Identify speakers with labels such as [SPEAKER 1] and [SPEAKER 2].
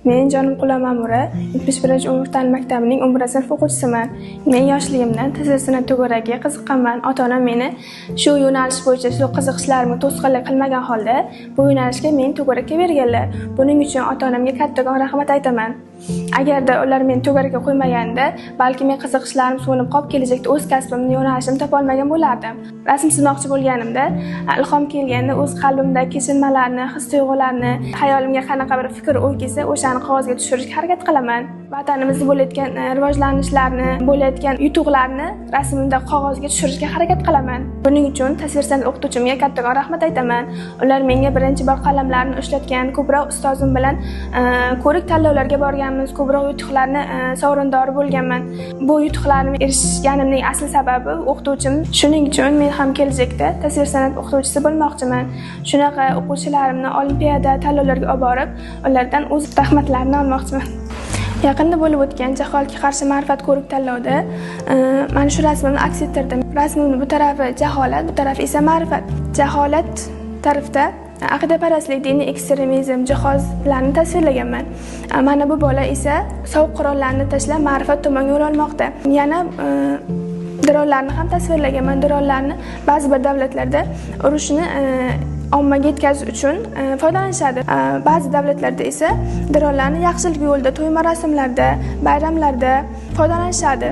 [SPEAKER 1] Men Jonimqulova Ma'mura 71-umr ta'lim maktabining 11-sinf o'quvchisiman. Men yoshligimdan tizim sinf to'garagiga qiziqqanman. Ota-onam meni shu yo'nalish bo'yicha shu qiziqishlarimga to'sqinlik qilmagan holda bu yo'nalishga meni to'garakka berganlar. Buning uchun ota-onamga kattakon rahmat aytaman. Agarda ular meni to'garakka qo'ymaganida, balki men qiziqishlarim so'nib qolib, kelajakda o'z kasbimni, yo'nalishimni topa olmagan bo'lardim. Rasm chizmoqchi bo'lganimda, ilhom kelganda o'z qalbimdagi kechinmalarni, his-tuyg'ularni, hayolimga qanaqa bir fikr o'y kelsa, o'shani qog'ozga tushirishga harakat qilaman. Vatanimizda bo'layotgan rivojlanishlarni, bo'layotgan yutuqlarni rasmimda qog'ozga tushirishga harakat qilaman. Buning uchun tasvir san'at o'qituvchimga kattakon rahmat aytaman. Ular menga birinchi bor qalamlarni ishlatgan, ko'proq ustozim bilan ko'rik tanlovlarga borganmiz, ko'proq yutuqlarni sovrindori bo'lganman. Bu yutuqlarni erishganimning asl sababi o'qituvchim. Shuning uchun men ham kelajakda tasvir san'at o'qituvchisi bo'lmoqchiman. Shunaqa o'quvchilarimni olimpiada tanlovlarga olib borib, ulardan o'z rahmatlarini olmoqchiman. Yaqinda bo'lib o'tgan Jaholga qarshi ma'rifat ko'rik tanlovida mana shu rasmimni aks ettirdim. Rasmimning bu tarafi jaholat, bu tarafi esa ma'rifat. Jaholat tarafda aqidaparastlik, diniy ekstremizm jihozlarni tasvirlaganman. Mana bu bola esa sovuq qurollarni tashlab ma'rifat tomonga yo'l olmoqda. Yana dronlarni ham tasvirlaganman. Dronlarni ba'zi bir davlatlarda urushni ommaga yetkazish uchun foydalanishadi. Ba'zi davlatlarda esa dronlarni yaxshilik yo'lida, to'y marosimlarda, bayramlarda foydalanishadi.